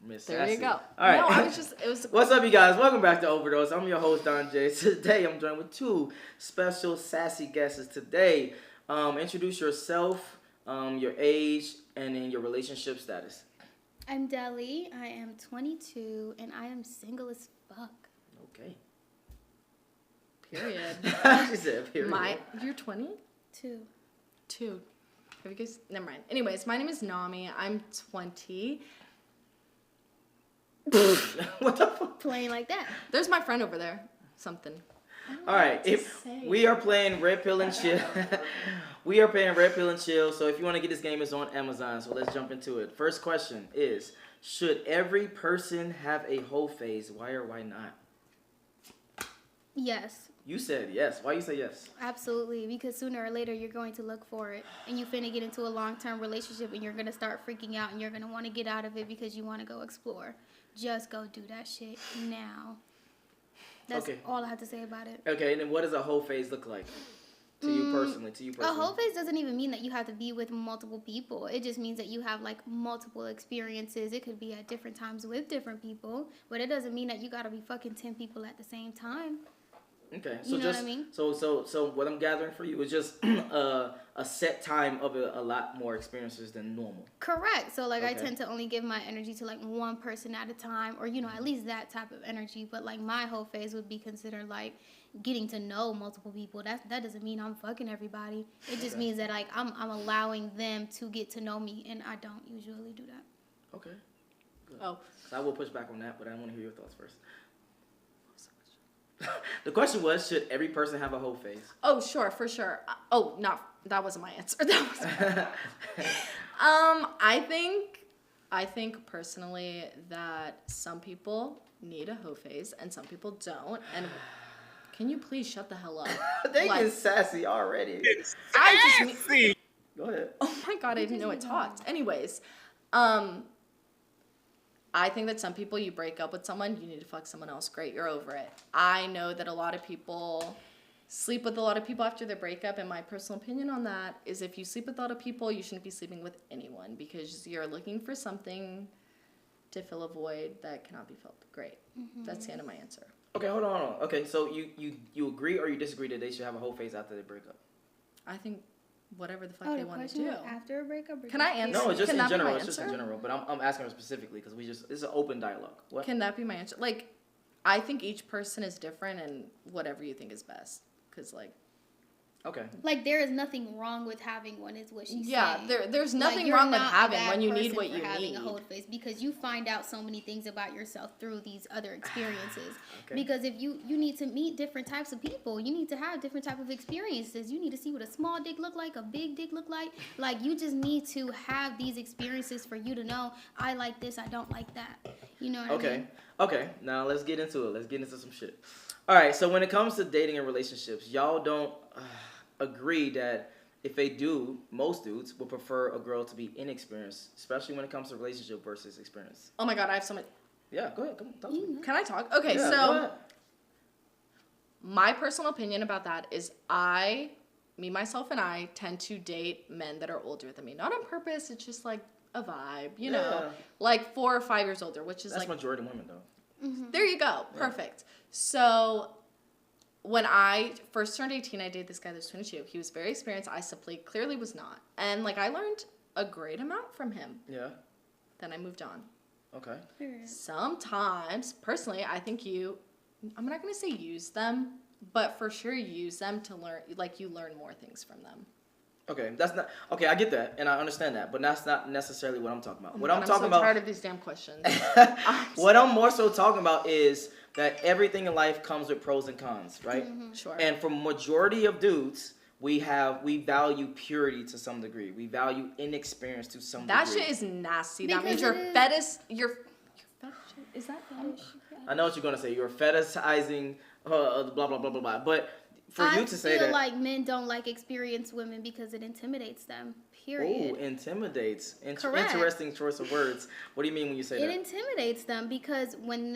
Miss There Sassy. you go. All right. No, it was. What's up, you guys? Welcome back to Overdose. I'm your host, Don Jaye. Today, I'm joined with two special sassy guests. Today, introduce yourself, your age, and then your relationship status. I'm Deli. I am 22, and I am single as fuck. Okay. Period. She said, period. You're 20? Two. Have you guys? Never mind. Anyways, my name is Nami. I'm 20. What the fuck? Playing like that. There's my friend over there. Something. All right, we are playing Red Pill and Chill. We are playing Red Pill and Chill. So if you want to get this game, it's on Amazon. So let's jump into it. First question is: should every person have a hoe phase? Why or why not? Yes. You said yes. Why you say yes? Absolutely, because sooner or later you're going to look for it, and you finna get into a long-term relationship, and you're gonna start freaking out, and you're gonna want to get out of it because you want to go explore. Just go do that shit now. That's all I have to say about it. Okay, and then what does a hoe phase look like to you personally? A whole phase doesn't even mean that you have to be with multiple people. It just means that you have like multiple experiences. It could be at different times with different people, but it doesn't mean that you gotta be fucking 10 people at the same time. Okay, so you know what I mean? So what I'm gathering for you is just a set time of a lot more experiences than normal. Correct. So like I tend to only give my energy to like one person at a time, or at least that type of energy. But like my whole phase would be considered like getting to know multiple people. That doesn't mean I'm fucking everybody. It just means that like I'm allowing them to get to know me, and I don't usually do that. Okay. Good. Oh, so I will push back on that, but I want to hear your thoughts first. The question was, should every person have a hoe phase? Oh, sure, for sure. That wasn't my answer. I think personally that some people need a hoe phase and some people don't. And can you please shut the hell up? They get sassy already. Go ahead. Oh my god, I didn't know it talked. Anyways, I think that some people, you break up with someone, you need to fuck someone else. Great, you're over it. I know that a lot of people sleep with a lot of people after their breakup, and my personal opinion on that is if you sleep with a lot of people, you shouldn't be sleeping with anyone because you're looking for something to fill a void that cannot be filled. Great. Mm-hmm. That's the end of my answer. Okay, hold on. Okay, so you agree or you disagree that they should have a hoe phase after they break up? I think whatever the fuck they want to do. After a breakup? Can I answer? No, it's just in general. It's just in general. But I'm asking her specifically because it's an open dialogue. What? Can that be my answer? Like, I think each person is different and whatever you think is best. Because, like... Okay. Like, there is nothing wrong with having one, is what she's saying. Yeah, there's nothing wrong with having when you need what you need. A whole phase because you find out so many things about yourself through these other experiences. Okay. Because if you need to meet different types of people, you need to have different type of experiences. You need to see what a small dick look like, a big dick look like. Like, you just need to have these experiences for you to know, I like this, I don't like that. You know what I mean? Okay, now let's get into it. Let's get into some shit. All right, so when it comes to dating and relationships, y'all don't... agree that if they do, most dudes would prefer a girl to be inexperienced, especially when it comes to relationship versus experience. Oh my god, I have so much. Yeah, go ahead. Come on, talk to me. Can I talk? Okay, yeah, so my personal opinion about that is me, myself, and I tend to date men that are older than me. Not on purpose, it's just like a vibe, you know? Like 4 or 5 years older, which is That's like... That's majority of women, though. Mm-hmm. There you go. Perfect. So... when I first turned 18, I dated this guy that was 22. He was very experienced. I simply clearly was not. And, like, I learned a great amount from him. Yeah. Then I moved on. Okay. Sometimes, personally, I think I'm not going to say use them, but for sure use them to learn, like, you learn more things from them. Okay, I get that, and I understand that, but that's not necessarily what I'm talking about. I'm so tired of these damn questions. What I'm more so talking about is that everything in life comes with pros and cons, right? Mm-hmm. Sure. And for majority of dudes, we value purity to some degree. We value inexperience to some degree. That shit is nasty. That means your fetish. Is that fetish? I know what you're gonna say. You're fetishizing blah blah blah blah blah. But for you to say that, I feel like men don't like experienced women because it intimidates them. Period. Oh, intimidates. Correct. Interesting choice of words. What do you mean when you say that? It intimidates them because when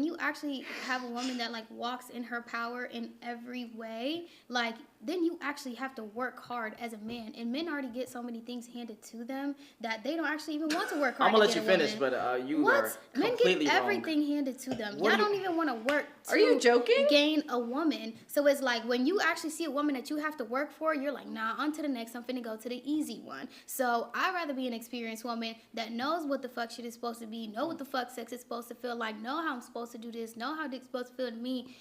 you actually have a woman that like walks in her power in every way, like then you actually have to work hard as a man. And men already get so many things handed to them that they don't actually even want to work hard. I'm gonna let you finish, but you are completely Men get everything wrong. handed to them. Y'all don't even want to work Are you joking? gain a woman. So it's like when you actually see a woman that you have to work for, you're like, nah, on to the next. I'm finna go to the easy one. So I'd rather be an experienced woman that knows what the fuck shit is supposed to be, know what the fuck sex is supposed to feel like, know how I'm supposed to do this, know how dick's supposed to feel to me.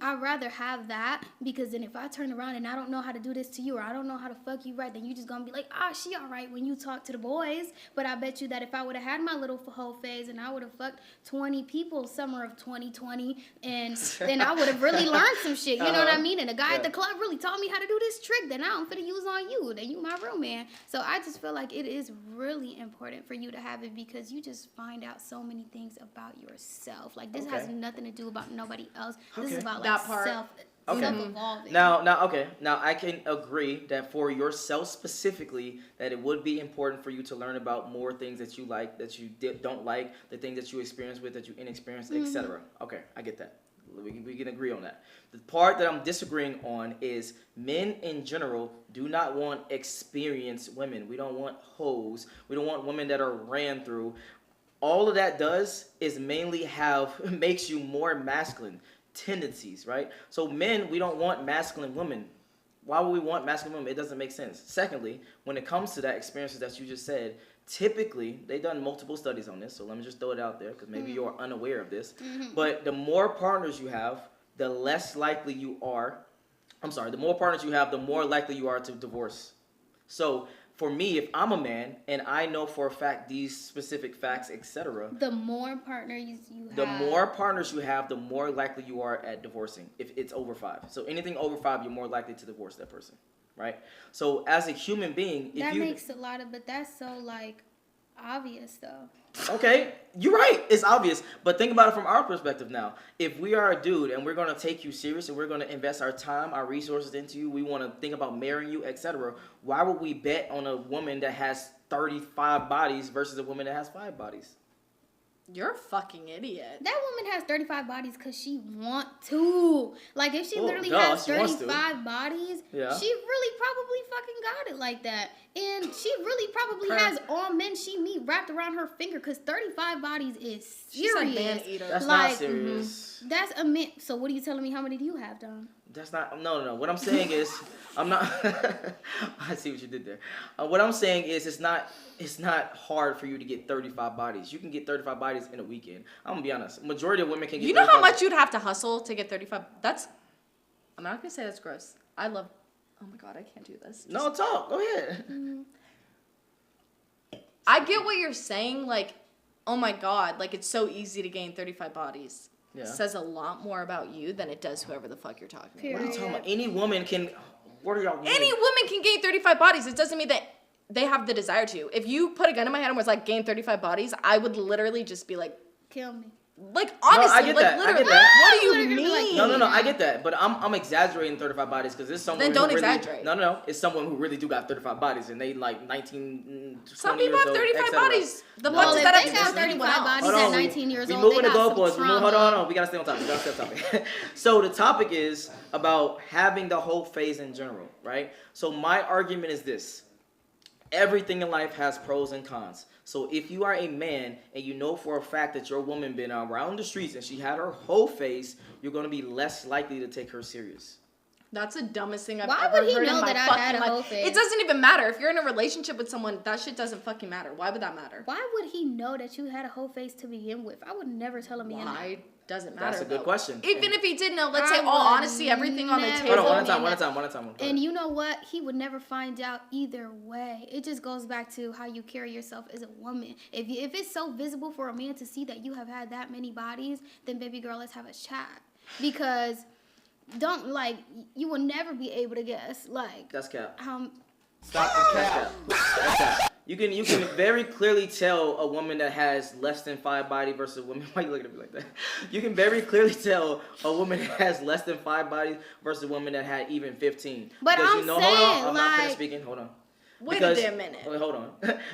I'd rather have that, because then if I turn around and I don't know how to do this to you, or I don't know how to fuck you right, then you just gonna be like, she all right when you talk to the boys. But I bet you that if I would have had my little whole phase and I would have fucked 20 people summer of 2020, and then I would have really learned some shit, you know what I mean? And the guy at the club really taught me how to do this trick that now I'm finna use on you, then you my real man. So I just feel like it is really important for you to have it, because you just find out so many things about yourself. Like, this has nothing to do about nobody else. This is about like self-evolving. Now I can agree that for yourself specifically, that it would be important for you to learn about more things that you like, that you don't like, the things that you experience with, that you inexperienced, etc. Okay, I get that. We can agree on that. The part that I'm disagreeing on is men in general do not want experienced women. We don't want hoes. We don't want women that are ran through. All of that does is mainly makes you more masculine tendencies, right? So men, we don't want masculine women. Why would we want masculine women? It doesn't make sense. Secondly, when it comes to that experiences that you just said, typically, they've done multiple studies on this, so let me just throw it out there, because maybe you're unaware of this. But the more partners you have, the less likely you are, the more partners you have, the more likely you are to divorce. So for me, if I'm a man and I know for a fact these specific facts, etc., the more partners you have, the more partners you have, the more likely you are at divorcing if it's over 5. So anything over 5, you're more likely to divorce that person, right? So as a human being, makes a lot of, but that's so like obvious though. Okay, you're right. It's obvious. But think about it from our perspective now. If we are a dude and we're going to take you serious and we're going to invest our time, our resources into you, we want to think about marrying you, etc., why would we bet on a woman that has 35 bodies versus a woman that has 5 bodies? You're a fucking idiot. That woman has 35 bodies because she want to. Like, if she literally has 35 bodies, she really probably fucking got it like that. And she really probably has all men she meet wrapped around her finger, because 35 bodies is serious. She's a man eater. That's not serious. That's a man. So what are you telling me? How many do you have, Don? That's not, no. What I'm saying is, I'm not, I see what you did there. What I'm saying is, it's not hard for you to get 35 bodies. You can get 35 bodies in a weekend. I'm going to be honest. Majority of women can get 35. You know how much you'd have to hustle to get 35? I'm not going to say that's gross. Oh my God, I can't do this. No, talk. Go ahead. I get what you're saying. Like, oh my God, like it's so easy to gain 35 bodies. Yeah. Says a lot more about you than it does whoever the fuck you're talking about. What are you talking about? Any woman can. What are y'all? Any woman can gain 35 bodies. It doesn't mean that they have the desire to. If you put a gun in my head and was like, gain 35 bodies, I would literally just be like, kill me. Like, honestly, I get like, that. literally, I get that. what do you mean? No, I get that. But I'm exaggerating 35 bodies because there's someone. Then don't who really, exaggerate. No. It's someone who really do got 35 bodies and they like 19, 20 Some people have 35 bodies. The well, ones that have 35 bodies at 19 years old. We moving the goalposts. Hold on. We gotta stay on topic. So the topic is about having the whole phase in general, right? So my argument is this. Everything in life has pros and cons. So if you are a man and you know for a fact that your woman been around the streets and she had her whole face, you're going to be less likely to take her serious. That's the dumbest thing I've ever heard in my fucking life. Why would he know that I had a whole face? It doesn't even matter. If you're in a relationship with someone, that shit doesn't fucking matter. Why would that matter? Why would he know that you had a whole face to begin with? I would never tell a man that. Why doesn't matter? That's a good question. Even if he did know, let's say all honesty, everything on the table. Hold on, one at a time. And you know what? He would never find out either way. It just goes back to how you carry yourself as a woman. If it's so visible for a man to see that you have had that many bodies, then baby girl, let's have a chat. Because you will never be able to guess, like. That's cap. Stop the cap. That's cap. You can very clearly tell a woman that has less than 5 body versus a woman. Why are you looking at me like that? You can very clearly tell a woman that has less than 5 bodies versus a woman that had even 15. But because I'm saying, I'm not finished speaking. Hold on. Wait a damn minute. Wait, hold on.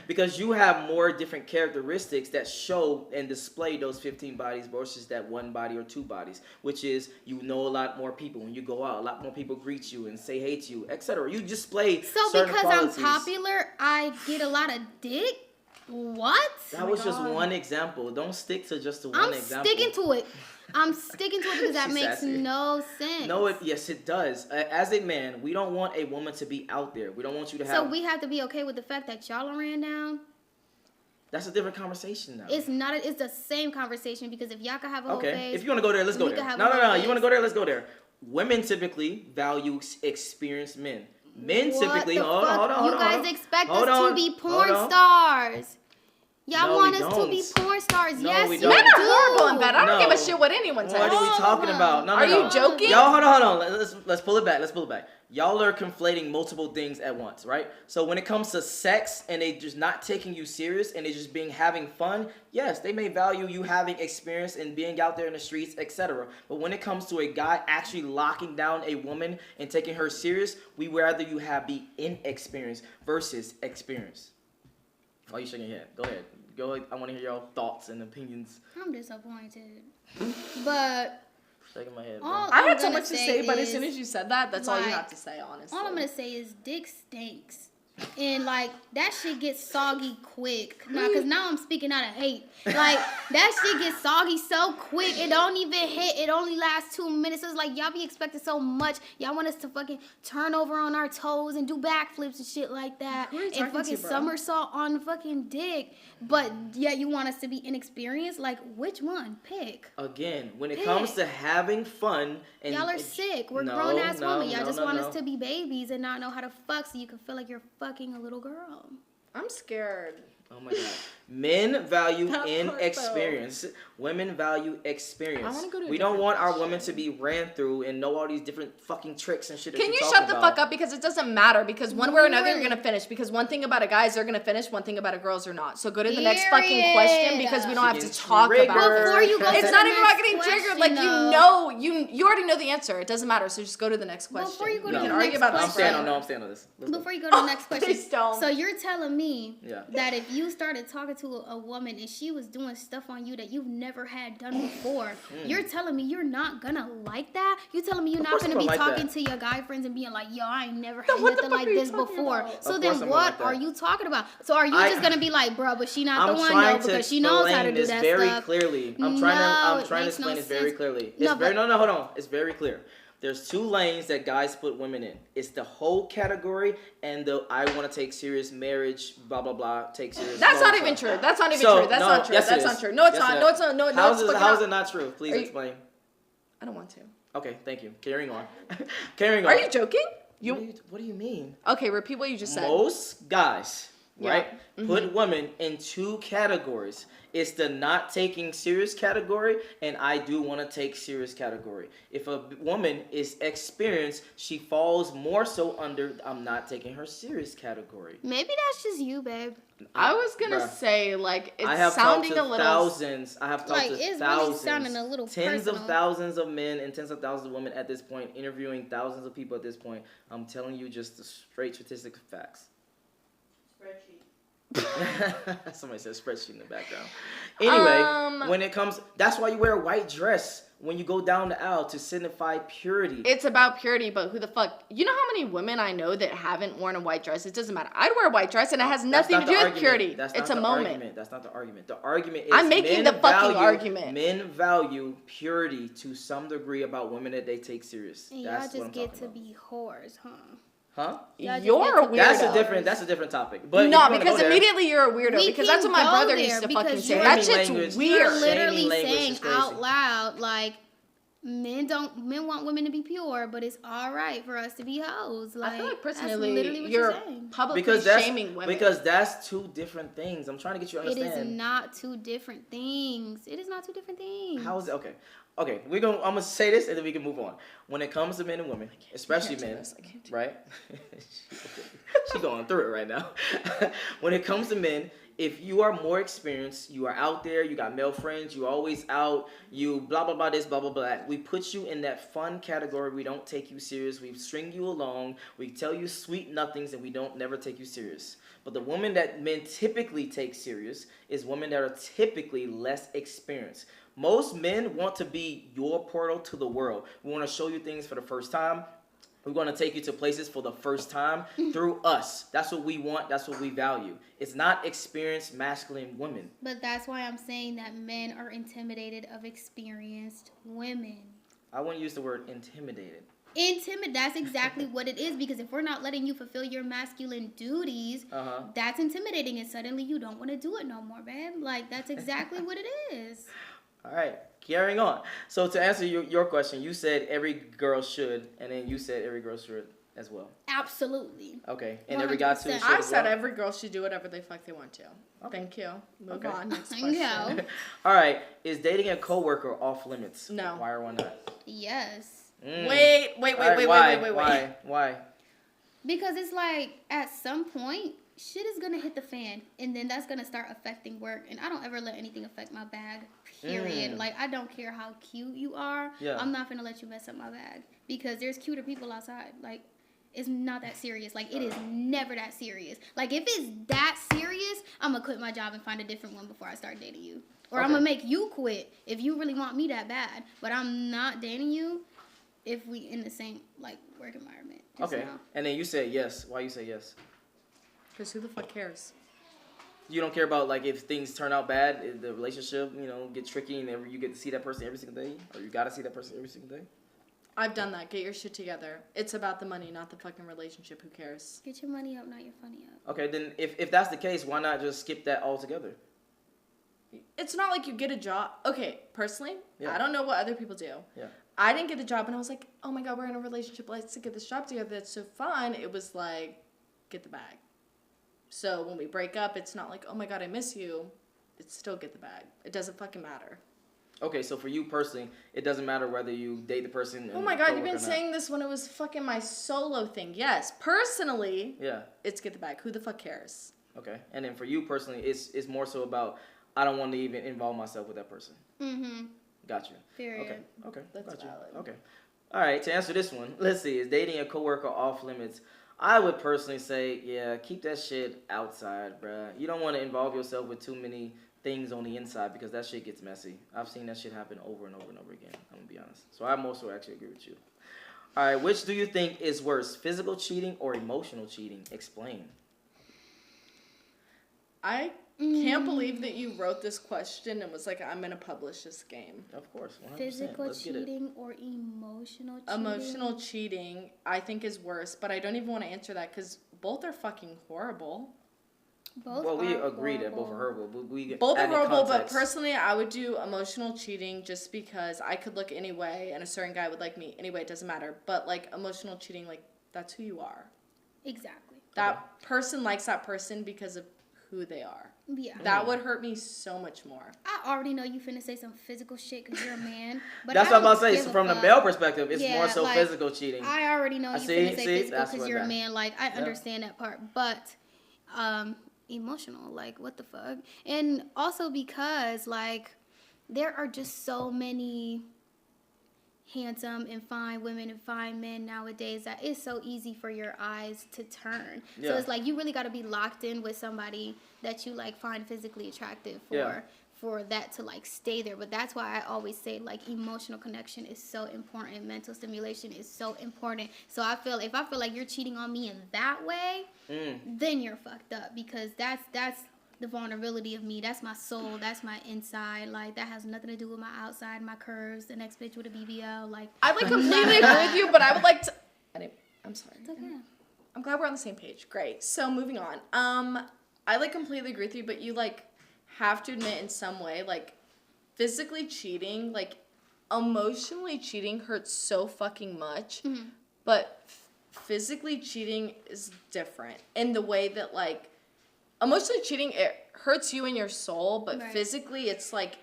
Because you have more different characteristics that show and display those 15 bodies versus that one body or two bodies, which is you know a lot more people when you go out. A lot more people greet you and say hey to you, etc. You display certain because qualities. I'm popular, I get a lot of dick? What? That was just one example. Don't stick to just the one example. I'm sticking to it. I'm sticking to it because that makes sassy. No sense. No, yes, it does. As a man, we don't want a woman to be out there. We don't want you to have... So we have to be okay with the fact that y'all ran down? That's a different conversation now. It's not. It's the same conversation because if y'all can have a whole face... If you want to go there, let's go there. No. You want to go there, let's go there. Women typically value experienced men. Men typically... Hold on. You guys expect us to be porn stars. Y'all want us to be porn stars. Yes, we you don't. Men do. are horrible in bed. I don't give a shit what anyone says. What are we talking about? No. Are you joking? Y'all, hold on. Let's pull it back. Y'all are conflating multiple things at once, right? So when it comes to sex and they just not taking you serious and they just having fun, yes, they may value you having experience and being out there in the streets, etc. But when it comes to a guy actually locking down a woman and taking her serious, we rather you be inexperienced versus experience. Why are you shaking your head? Go ahead. I want to hear your thoughts and opinions. I'm disappointed. But... Shaking my head, bro. I had so much to say, but as soon as you said that, that's all you have to say, honestly. All I'm going to say is dick stinks. And, like, that shit gets soggy quick. Because now I'm speaking out of hate. Like, that shit gets soggy so quick. It don't even hit. It only lasts 2 minutes. It's like, y'all be expecting so much. Y'all want us to fucking turn over on our toes and do backflips and shit like that. And fucking somersault on fucking dick. But, yeah, you want us to be inexperienced? Like, which one? Pick. Again, when it comes to having fun... and y'all are sick. We're grown-ass women. Y'all just want us to be babies and not know how to fuck so you can feel like you're fucking a little girl. I'm scared. Oh my God. Men value inexperience. Women value experience. We don't want our women to be ran through and know all these different fucking tricks and shit. Can you shut the fuck up? Because it doesn't matter. Because one way or another, you're gonna finish. Because one thing about a guy is they're gonna finish. One thing about a girl is they're not. So go to the next fucking question because we don't have to talk about it. Before you go it's to not the even about next getting triggered. question, Like you already know the answer. It doesn't matter. So just go to the next question. Before you go to we the can next argue about question. I'm staying on this. Before you go to the next question. Please don't. So you're telling me that if you started talking to a woman and she was doing stuff on you that you've never had done before, you're telling me you're not gonna like that? You're telling me you're not gonna be talking to your guy friends and being like, yo, I ain't never had nothing like this before. So then what are you talking about? So are you just gonna be like, bro, but she not the one though because she knows how to do that very stuff? Clearly. I'm trying to explain this very clearly. Hold on. It's very clear. There's two lanes that guys put women in. It's the whole category and the I want to take serious marriage, blah, blah, blah, take serious. That's not even true. That's not even true. That's not true. That's not true. No, it's not. No, it's not. No, how is it not true? Please explain. I don't want to. Okay, thank you. Carrying on. Are you joking? What do you mean? Okay, repeat what you just said. Most guys, right, put women in two categories. It's the not taking serious category and I do want to take serious category. If a woman is experienced, she falls more so under I'm not taking her serious category. Maybe that's just you, babe. I was gonna say like it's I have sounding talked to a little thousands. I have talked to it's thousands, really sounding a little tens personal. of thousands of men and tens of thousands of women at this point, interviewing thousands of people at this point. I'm telling you just the straight statistics facts. Somebody said spreadsheet in the background. Anyway, when it comes, that's why you wear a white dress when you go down the aisle to signify purity. It's about purity, but who the fuck? You know how many women I know that haven't worn a white dress? It doesn't matter. I'd wear a white dress and it has nothing to do with purity. It's a moment. That's not the argument. The argument is I'm making the fucking argument. Men value purity to some degree about women that they take serious. And y'all just get to be whores, huh? Huh? You're a weirdo. That's a different topic. But no, because immediately you're a weirdo. Because that's what my brother used to fucking say. That shit's weird. You're literally saying out loud, like, men want women to be pure, but it's all right for us to be hoes. Like, I feel like personally, that's literally what you're saying. publicly shaming women. Because that's two different things. I'm trying to get you to understand. It is not two different things. It is not two different things. How is it? Okay, I'm gonna say this and then we can move on. When it comes to men and women, especially men, right? She's going through it right now. When it comes to men, If you are more experienced, you are out there, you got male friends, you always out, you blah blah blah this, blah blah blah. We put you in that fun category. We don't take you serious. We string you along. We tell you sweet nothings, and we don't never take you serious. But the woman that men typically take serious is women that are typically less experienced. Most men want to be your portal to the world. We want to show you things for the first time. We're going to take you to places for the first time through us. That's what we want. That's what we value. It's not experienced masculine women. But that's why I'm saying that men are intimidated of experienced women. I wouldn't use the word intimidated. That's exactly what it is, because if we're not letting you fulfill your masculine duties, that's intimidating, and suddenly you don't want to do it no more, babe. Like, that's exactly what it is. All right, carrying on. So to answer your question, you said every girl should, and then you said every girl should as well. Absolutely. Okay, and every guy too 100%. should I as said well? every girl should do whatever the fuck they want to. Okay. Thank you. Move Okay. on. Next Thank question. you. All right, is dating a coworker off limits? No. Why or why not? Yes. Wait. All right, Why? Because it's like, at some point, shit is going to hit the fan, and then that's going to start affecting work, and I don't ever let anything affect my bag, period. Like, I don't care how cute you are. Yeah. I'm not going to let you mess up my bag, because there's cuter people outside. Like, it's not that serious. Like, it is never that serious. Like, if it's that serious, I'm going to quit my job and find a different one before I start dating you. Or I'm going to make you quit if you really want me that bad. But I'm not dating you if we in the same, like, work environment. Just Okay, now. and then you said yes. Why you say yes? Because who the fuck cares? You don't care about, like, if things turn out bad, if the relationship, get tricky, and you get to see that person every single day, or you got to see that person every single day? I've done that. Get your shit together. It's about the money, not the fucking relationship. Who cares? Get your money up, not your funny up. Okay, then if that's the case, why not just skip that altogether? It's not like you get a job. Okay, personally, Yeah. I don't know what other people do. Yeah. I didn't get a job, and I was like, oh my God, we're in a relationship. Let's get this job together. That's so fun. It was like, get the bag. So when we break up, it's not like, oh my God, I miss you. It's still get the bag. It doesn't fucking matter. Okay, so for you personally, it doesn't matter whether you date the person. Oh my God, you've been saying this when it was fucking my solo thing. Yes, personally, Yeah. it's get the bag. Who the fuck cares? Okay, and then for you personally, it's more so about I don't want to even involve myself with that person. Mm-hmm. Got you. Period. Okay. That's got you. valid. Okay. All right. To answer this one, let's see. Is dating a coworker off limits? I would personally say, yeah, keep that shit outside, bruh. You don't want to involve yourself with too many things on the inside because that shit gets messy. I've seen that shit happen over and over and over again. I'm gonna be honest. So I also actually agree with you. All right. Which do you think is worse, physical cheating or emotional cheating? Explain. I can't believe that you wrote this question and was like, I'm going to publish this game. Of course. 100%. Physical Let's get it. cheating or emotional cheating? Emotional cheating, I think, is worse, but I don't even want to answer that because both are fucking horrible. Both Well, we are agree that both are horrible. horrible. But we Both are added horrible, but context. personally, I would do emotional cheating just because I could look any way and a certain guy would like me. Anyway, it doesn't matter. But, like, emotional cheating, like, that's who you are. Exactly. That person likes that person because of who they are. Yeah. That would hurt me so much more. I already know you finna say some physical shit because you're a man. But That's I what I'm about don't to say. give So a from the fuck. male perspective, it's Yeah, more so like, physical cheating. I already know you See, finna say physical that's because what you're a that- man. Like, I understand that part. But emotional, like, what the fuck? And also because, like, there are just so many handsome and fine women and fine men nowadays that it's so easy for your eyes to turn. So Yeah. it's like you really got to be locked in with somebody that you like find physically attractive for that to like stay there. But that's why I always say like emotional connection is so important. Mental stimulation is so important. So I feel if I feel like you're cheating on me in that way, then you're fucked up because that's the vulnerability of me. That's my soul. That's my inside. Like, that has nothing to do with my outside, my curves, the next bitch with a BBL. Like, I like completely agree with you, but I would like to. I'm sorry. it's okay. I'm glad we're on the same page. Great. So moving on. I like completely agree with you, but you like have to admit in some way, like physically cheating, like emotionally cheating hurts so fucking much, but physically cheating is different in the way that like emotionally cheating, it hurts you in your soul, but Right. physically it's like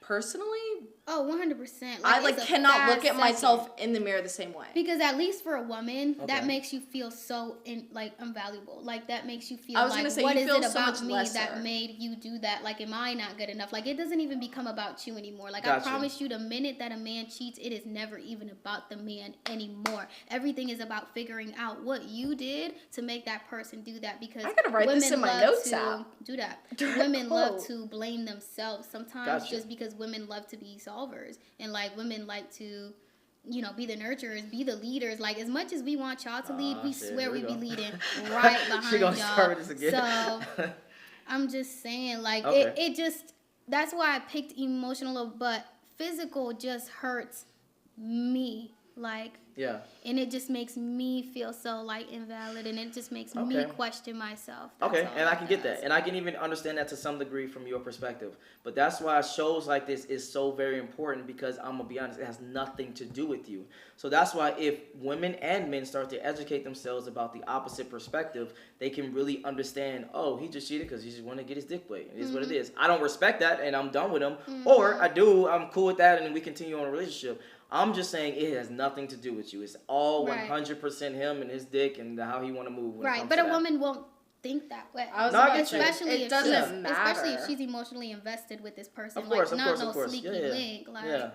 personally, Oh, 100%. I it's a cannot look fast at myself in the mirror the same way. Because at least for a woman, Okay. that makes you feel so invaluable. Like that makes you feel I was like gonna say, what you is feel it so about much me lesser. that made you do that? Like, am I not good enough? Like, it doesn't even become about you anymore. Like, Gotcha. I promise you, the minute that a man cheats, it is never even about the man anymore. Everything is about figuring out what you did to make that person do that. Because I gotta write this in my notes app. Do that. Direct Women love quote. to blame themselves sometimes Gotcha. just because women love to be solvers, and like women like to, you know, be the nurturers, be the leaders. Like, as much as we want y'all to lead, we shit, swear here we we be go. leading right She behind gonna y'all. start with this again. So I'm just saying, like, Okay. it just, that's why I picked emotional, but physical just hurts me. Like, Yeah. and it just makes me feel so like invalid, and it just makes me Okay. question myself. That's Okay, all and I it can get does. that, and I can even understand that to some degree from your perspective. But that's why shows like this is so very important, because I'm gonna be honest, it has nothing to do with you. So that's why if women and men start to educate themselves about the opposite perspective, they can really understand. Oh, he just cheated because he just wanted to get his dick wet. It is what it is. I don't respect that, and I'm done with him. Or I do. I'm cool with that, and we continue on a relationship. I'm just saying it has nothing to do with you. It's all Right. 100% him and his dick and how he want to move. When it Right, comes but to a that. woman won't think that way. I was No, I about get to you. say, Especially it if doesn't she's, matter. especially if she's emotionally invested with this person. Of course, like, of not course, no of course. sneaky Yeah. link. Like, Yeah.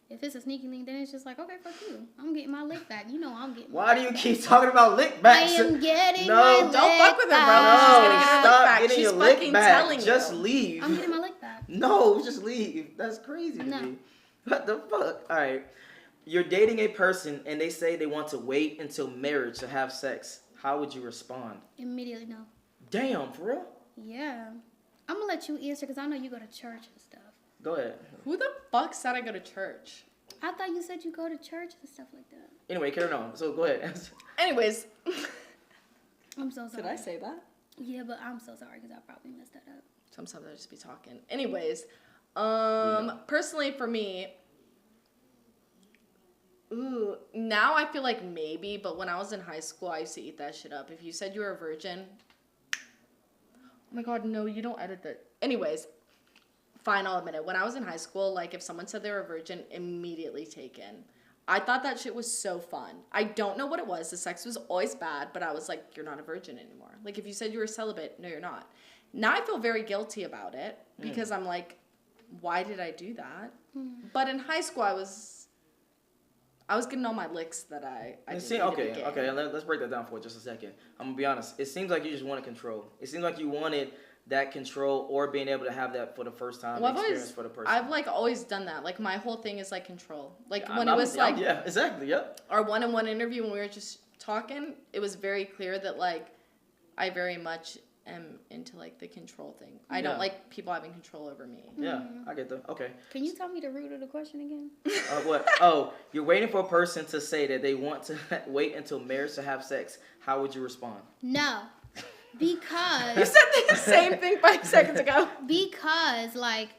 if it's a sneaky link, then it's just like, okay, fuck you. I'm getting my lick back. You know I'm getting Why my do you lick keep back. talking about lick I backs? am getting No, my don't Don't fuck with her, bro. lick She's No, gonna get back. her lick stop back. getting She's your lick fucking back. telling Just you. leave. I'm getting my lick back. No, just leave. That's crazy to No. me. What the fuck? All right. You're dating a person and they say they want to wait until marriage to have sex. How would you respond? Immediately, no. Damn, for real? Yeah. I'm gonna let you answer because I know you go to church and stuff. Go ahead. Who the fuck said I go to church? I thought you said you go to church and stuff like that. Anyway, carry on. So go ahead. Anyways, I'm so sorry. did I say that? Yeah, but I'm so sorry because I probably messed that up. Sometimes I just be talking. Anyways, personally for me, now I feel like maybe, but when I was in high school, I used to eat that shit up. If you said you were a virgin, oh my god, no, you don't edit that. Anyways, fine, I'll admit it. When I was in high school, like if someone said they were a virgin, immediately taken. I thought that shit was so fun. I don't know what it was. The sex was always bad, but I was like, you're not a virgin anymore. Like if you said you were celibate, no, you're not. Now I feel very guilty about it because I'm like, why did I do that? But in high school, I was getting all my licks that I didn't need to be getting. Okay. Let's break that down for just a second. I'm gonna be honest. It seems like you just wanted control. It seems like you wanted that control or being able to have that for the first time experience for the person. I've like always done that. Like my whole thing is like control. Like when I'm- it was like yeah, exactly, yep. our one-on-one interview when we were just talking, it was very clear that like I very much am into like the control thing. I don't like people having control over me. Yeah, I get that. Okay. Can you tell me the root of the question again? What? Oh, you're waiting for a person to say that they want to wait until marriage to have sex. How would you respond? No. You Because said the same thing 5 seconds ago. like,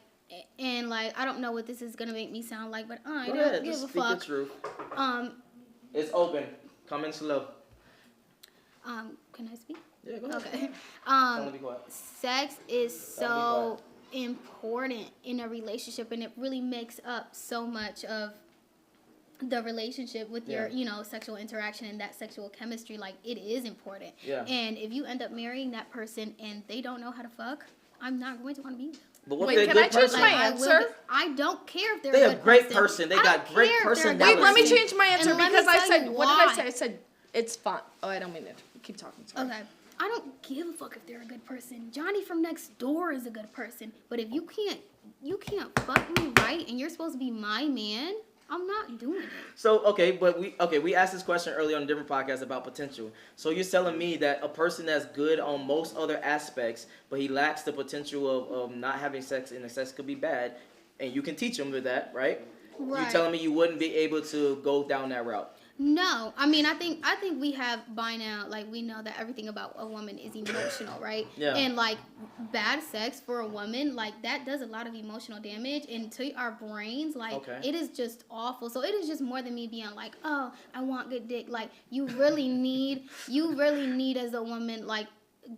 and like, I don't know what this is gonna make me sound like, but I Go don't ahead, give just a speak your fuck. truth. It's open. Come in slow. Can I speak? Yeah, go ahead. Okay. Tell me to be quiet. Sex is so important in a relationship, and it really makes up so much of the relationship with your, sexual interaction and that sexual chemistry. Like, it is important. Yeah. And if you end up marrying that person and they don't know how to fuck, I'm not going to want to be with them. But what Wait, they're a can good I change person? my I will answer? be- I don't care if they're They a a good great person. They I got don't great care if they're a good personality. Wait, let me person. change my answer And let me because I tell said, you what did I why. say? I said, it's fun. Oh, I don't mean it. Keep talking. Sorry. Okay. I don't give a fuck if they're a good person. Johnny from next door is a good person. But if you can't fuck me right and you're supposed to be my man, I'm not doing it. So we asked this question earlier on a different podcast about potential. So you're telling me that a person that's good on most other aspects, but he lacks the potential of not having sex, and the sex could be bad, and you can teach him with that, right? Right. You're telling me you wouldn't be able to go down that route? No, I mean, I think we have by now, like, we know that everything about a woman is emotional, right? Yeah. And like, bad sex for a woman, like, that does a lot of emotional damage into our brains. Like, It is just awful. So it is just more than me being like, oh, I want good dick. Like, you really need as a woman, like,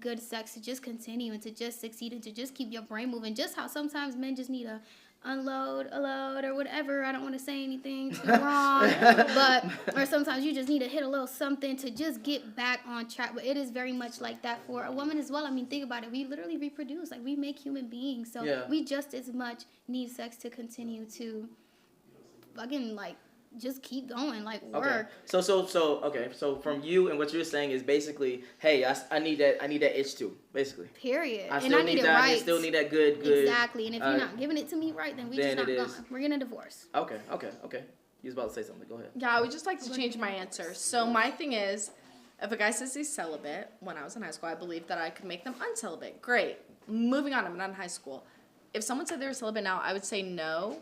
good sex to just continue and to just succeed and to just keep your brain moving. Just how sometimes men just need a unload a load or whatever. I don't want to say anything too wrong, or sometimes you just need to hit a little something to just get back on track. But it is very much like that for a woman as well. I mean, think about it. We literally reproduce, like we make human beings, so we just as much need sex to continue to fucking like just keep going, like work. Okay. So from you and what you're saying is basically, hey, I need that itch too, basically. Period. I still need that. I still need that good. Exactly. And if you're not giving it to me right, then we just not going. We're gonna divorce. Okay. You was about to say something. Go ahead. Yeah, I would just like to change my answer. So my thing is, if a guy says he's celibate, when I was in high school, I believed that I could make them uncelibate. Great. Moving on, I'm not in high school. If someone said they were celibate now, I would say no,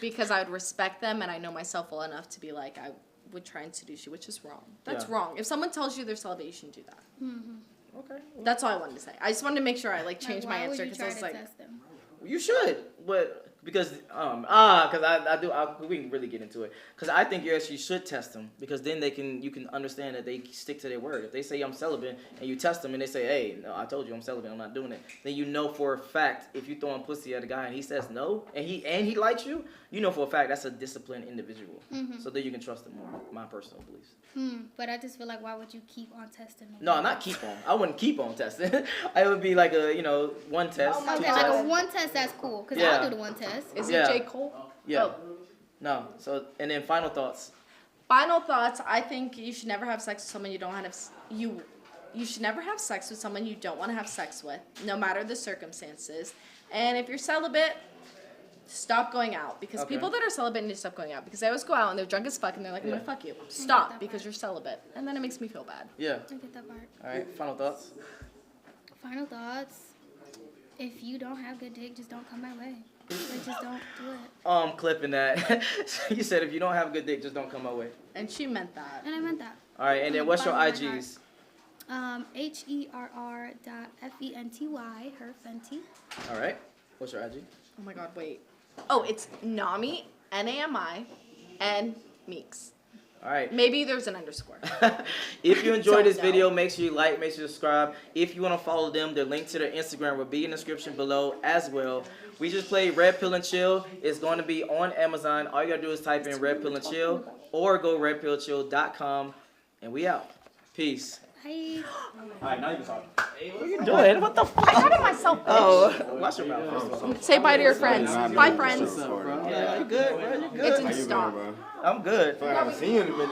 because I would respect them and I know myself well enough to be like, I would try and seduce you, which is wrong. That's wrong. If someone tells you they're celibate, you shouldn't do that. Mm-hmm. Okay. That's all I wanted to say. I just wanted to make sure I changed my answer because I was like, test them? You should, but because we can really get into it. Because I think you actually should test them, because then you can understand that they stick to their word. If they say I'm celibate and you test them and they say, hey, no, I told you I'm celibate, I'm not doing it, then you know for a fact if you throwing pussy at a guy and he says no and he likes you, you know for a fact that's a disciplined individual. Mm-hmm. So then you can trust them more. My personal beliefs. But I just feel like, why would you keep on testing them? No, not keep on. I wouldn't keep on testing. It would be like one test. Okay, like a one test, that's cool. Because I'll do the one test. Is it J. Cole? Yeah. Oh. No. So, and then final thoughts. Final thoughts. I think you should never have sex with someone you don't want to you should never have sex with someone you don't want to have sex with, no matter the circumstances. And if you're celibate, stop going out, because people that are celibate need to stop going out, because they always go out and they're drunk as fuck and they're like, I'm gonna fuck you. Stop, because you're celibate, and then it makes me feel bad. Yeah. I get that part. All right. Final thoughts. Final thoughts. If you don't have good dick, just don't come my way. Like, just don't do it. Clipping that. You said if you don't have good dick, just don't come my way. And she meant that. And I meant that. All right. And then what's your IGs? HERR.FENTY, her Fenty. All right. What's your IG? Oh my god, wait. Oh, it's Nami, Nami, and Meeks. All right. Maybe there's an underscore. If you enjoyed this video, make sure you like, make sure you subscribe. If you want to follow them, the link to their Instagram will be in the description below as well. We just played Red Pill and Chill. It's going to be on Amazon. All you got to do is type in Red Pill and Chill or go redpillchill.com. And we out. Peace. Bye. All right, now you can talk. Hey, what are you doing? What the fuck? I got it myself, bitch. Oh, watch your mouth first of all. Say bye to your friends. Bye, friends. Yeah, you good, bro? You good? It didn't stop. I'm good. I haven't seen you in a minute.